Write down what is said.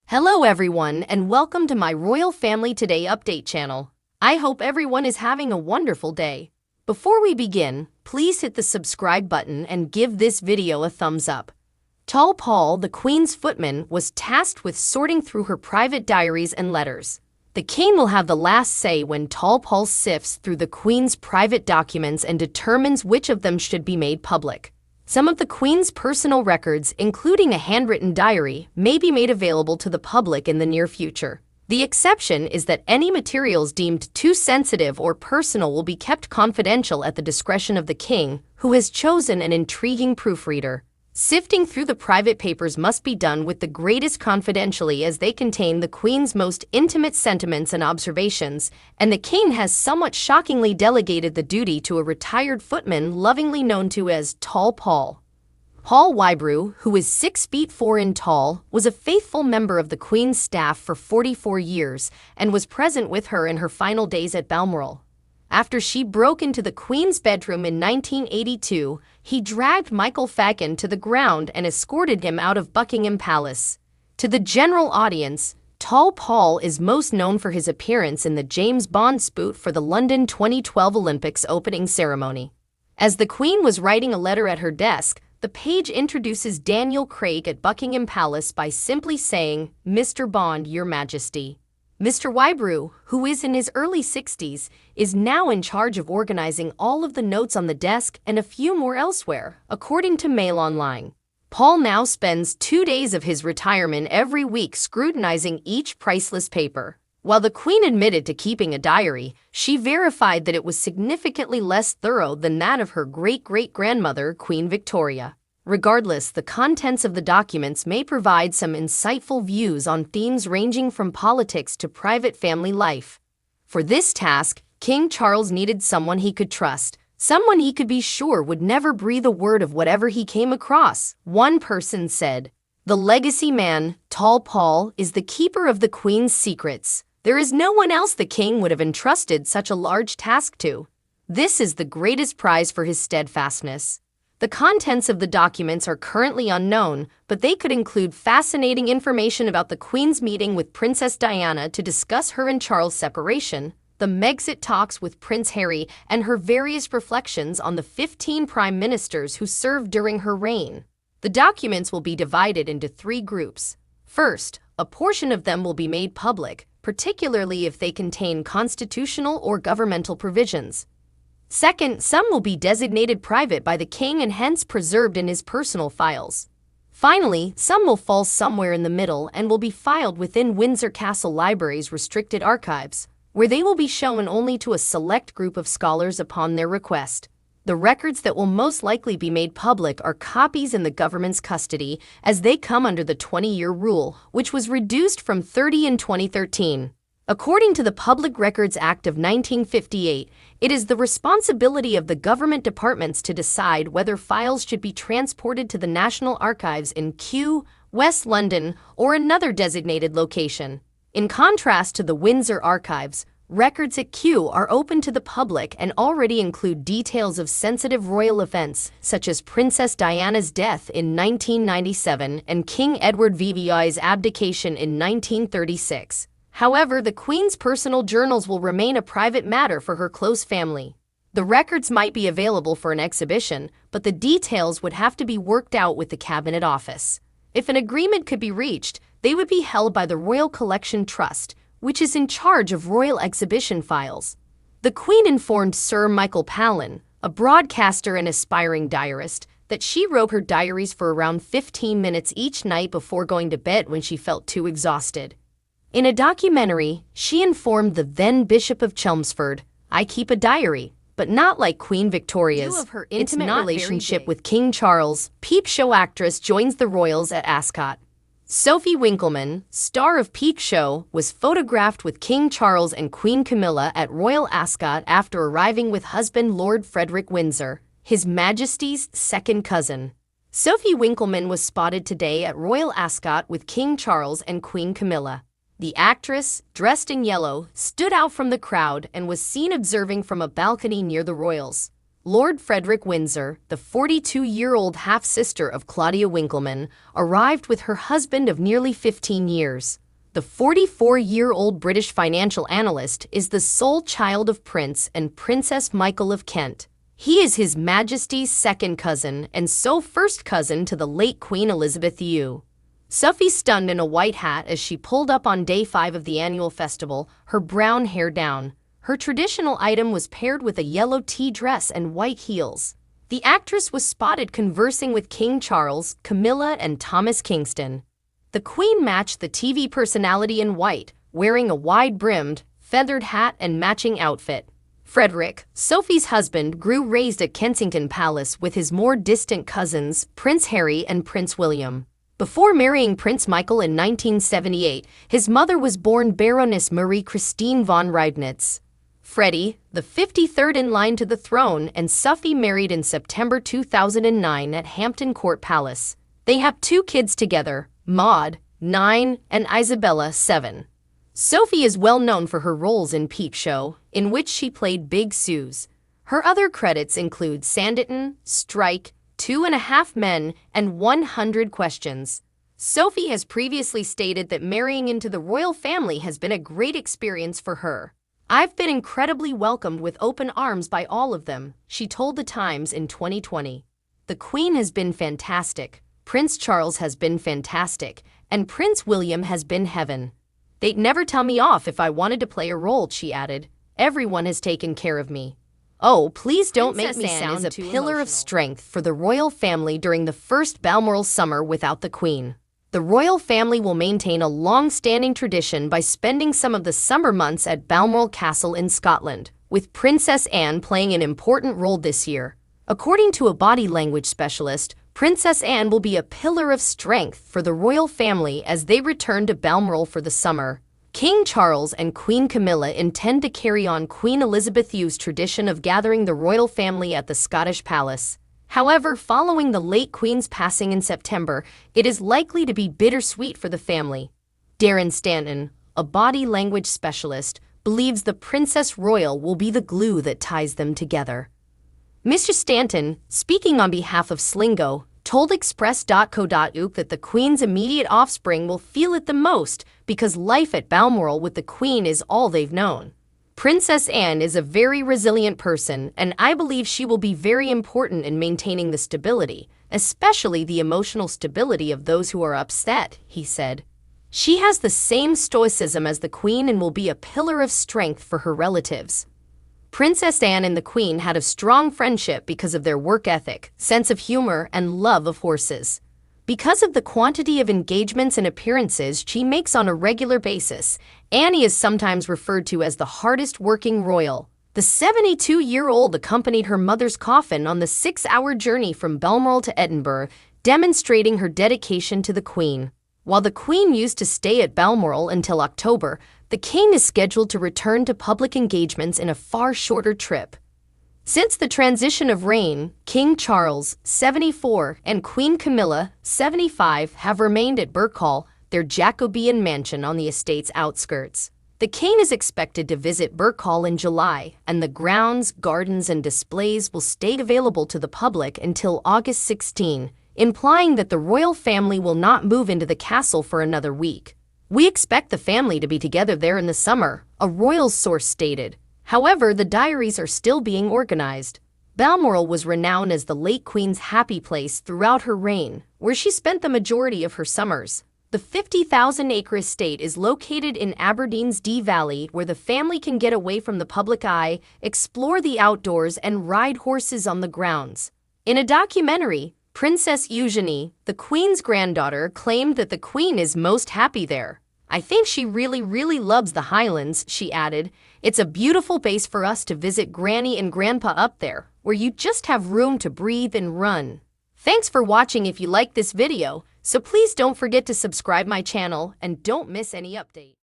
Hello everyone and welcome to my Royal Family Today update channel. I hope everyone is having a wonderful day. Before we begin, please hit the subscribe button and give this video a thumbs up. Tall Paul, the Queen's footman, was tasked with sorting through her private diaries and letters. The King will have the last say when Tall Paul sifts through the Queen's private documents and determines which of them should be made public. Some of the Queen's personal records, including a handwritten diary, may be made available to the public in the near future. The exception is that any materials deemed too sensitive or personal will be kept confidential at the discretion of the King, who has chosen an intriguing proofreader. Sifting through the private papers must be done with the greatest confidentiality as they contain the Queen's most intimate sentiments and observations, and the King has somewhat shockingly delegated the duty to a retired footman lovingly known to as Tall Paul. Paul Wybrew, who is 6 feet 4 in tall, was a faithful member of the Queen's staff for 44 years and was present with her in her final days at Balmoral. After she broke into the Queen's bedroom in 1982, he dragged Michael Fagan to the ground and escorted him out of Buckingham Palace. To the general audience, Tall Paul is most known for his appearance in the James Bond spoof for the London 2012 Olympics opening ceremony. As the Queen was writing a letter at her desk, the page introduces Daniel Craig at Buckingham Palace by simply saying, "Mr. Bond, Your Majesty." Mr. Wybrew, who is in his early 60s, is now in charge of organizing all of the notes on the desk and a few more elsewhere, according to Mail Online. Paul now spends 2 days of his retirement every week scrutinizing each priceless paper. While the Queen admitted to keeping a diary, she verified that it was significantly less thorough than that of her great-great-grandmother, Queen Victoria. Regardless, the contents of the documents may provide some insightful views on themes ranging from politics to private family life. For this task, King Charles needed someone he could trust, someone he could be sure would never breathe a word of whatever he came across. One person said, "The legacy man, Tall Paul, is the keeper of the Queen's secrets. There is no one else the King would have entrusted such a large task to. This is the greatest prize for his steadfastness." The contents of the documents are currently unknown, but they could include fascinating information about the Queen's meeting with Princess Diana to discuss her and Charles' separation, the Megxit talks with Prince Harry, and her various reflections on the 15 prime ministers who served during her reign. The documents will be divided into 3 groups. First, a portion of them will be made public, particularly if they contain constitutional or governmental provisions. Second, some will be designated private by the King and hence preserved in his personal files. Finally, some will fall somewhere in the middle and will be filed within Windsor Castle Library's restricted archives, where they will be shown only to a select group of scholars upon their request. The records that will most likely be made public are copies in the government's custody, as they come under the 20-year rule, which was reduced from 30 in 2013. According to the Public Records Act of 1958, it is the responsibility of the government departments to decide whether files should be transported to the National Archives in Kew, West London, or another designated location. In contrast to the Windsor Archives, records at Kew are open to the public and already include details of sensitive royal events, such as Princess Diana's death in 1997 and King Edward VI's abdication in 1936. However, the Queen's personal journals will remain a private matter for her close family. The records might be available for an exhibition, but the details would have to be worked out with the Cabinet Office. If an agreement could be reached, they would be held by the Royal Collection Trust, which is in charge of royal exhibition files. The Queen informed Sir Michael Palin, a broadcaster and aspiring diarist, that she wrote her diaries for around 15 minutes each night before going to bed when she felt too exhausted. In a documentary, she informed the then Bishop of Chelmsford, "I keep a diary, but not like Queen Victoria's." Due of her intimate relationship with King Charles, Peep Show actress joins the royals at Ascot. Sophie Winkleman, star of Peep Show, was photographed with King Charles and Queen Camilla at Royal Ascot after arriving with husband Lord Frederick Windsor, His Majesty's second cousin. Sophie Winkleman was spotted today at Royal Ascot with King Charles and Queen Camilla. The actress, dressed in yellow, stood out from the crowd and was seen observing from a balcony near the royals. Lord Frederick Windsor, the 42-year-old half-sister of Claudia Winkleman, arrived with her husband of nearly 15 years. The 44-year-old British financial analyst is the sole child of Prince and Princess Michael of Kent. He is His Majesty's second cousin and so first cousin to the late Queen Elizabeth II. Sophie stunned in a white hat as she pulled up on day 5 of the annual festival, her brown hair down. Her traditional item was paired with a yellow tea dress and white heels. The actress was spotted conversing with King Charles, Camilla, and Thomas Kingston. The Queen matched the TV personality in white, wearing a wide-brimmed, feathered hat and matching outfit. Frederick, Sophie's husband, grew raised at Kensington Palace with his more distant cousins, Prince Harry and Prince William. Before marrying Prince Michael in 1978, his mother was born Baroness Marie Christine von Reibnitz. Freddie, the 53rd in line to the throne, and Sophie married in September 2009 at Hampton Court Palace. They have 2 kids together, Maud, 9, and Isabella, 7. Sophie is well known for her roles in Peep Show, in which she played Big Suze. Her other credits include Sanditon, Strike, 2.5 Men, and 100 Questions. Sophie has previously stated that marrying into the royal family has been a great experience for her. "I've been incredibly welcomed with open arms by all of them," she told The Times in 2020. "The Queen has been fantastic, Prince Charles has been fantastic, and Prince William has been heaven. They'd never tell me off if I wanted to play a role," she added. "Everyone has taken care of me." Oh, please don't make me sound as a pillar of strength for the royal family during the first Balmoral summer without the Queen. The royal family will maintain a long-standing tradition by spending some of the summer months at Balmoral Castle in Scotland, with Princess Anne playing an important role this year. According to a body language specialist, Princess Anne will be a pillar of strength for the royal family as they return to Balmoral for the summer. King Charles and Queen Camilla intend to carry on Queen Elizabeth II's tradition of gathering the royal family at the Scottish Palace. However, following the late Queen's passing in September, it is likely to be bittersweet for the family. Darren Stanton, a body language specialist, believes the Princess Royal will be the glue that ties them together. Mr. Stanton, speaking on behalf of Slingo, told Express.co.uk that the Queen's immediate offspring will feel it the most because life at Balmoral with the Queen is all they've known. "Princess Anne is a very resilient person, and I believe she will be very important in maintaining the stability, especially the emotional stability of those who are upset," he said. "She has the same stoicism as the Queen and will be a pillar of strength for her relatives." Princess Anne and the Queen had a strong friendship because of their work ethic, sense of humor, and love of horses. Because of the quantity of engagements and appearances she makes on a regular basis, Annie is sometimes referred to as the hardest-working royal. The 72-year-old accompanied her mother's coffin on the 6-hour journey from Balmoral to Edinburgh, demonstrating her dedication to the Queen. While the Queen used to stay at Balmoral until October, the King is scheduled to return to public engagements in a far shorter trip. Since the transition of reign, King Charles, 74, and Queen Camilla, 75, have remained at Birkhall, their Jacobean mansion on the estate's outskirts. The King is expected to visit Birkhall in July, and the grounds, gardens, and displays will stay available to the public until August 16, implying that the royal family will not move into the castle for another week. "We expect the family to be together there in the summer," a royal source stated. However, the diaries are still being organized. Balmoral was renowned as the late Queen's happy place throughout her reign, where she spent the majority of her summers. The 50,000-acre estate is located in Aberdeen's Dee Valley, where the family can get away from the public eye, explore the outdoors, and ride horses on the grounds. In a documentary, Princess Eugenie, the Queen's granddaughter, claimed that the Queen is most happy there. "I think she really loves the Highlands," she added. "It's a beautiful base for us to visit Granny and Grandpa up there, where you just have room to breathe and run." Thanks for watching. If you like this video, so please don't forget to subscribe my channel and don't miss any update.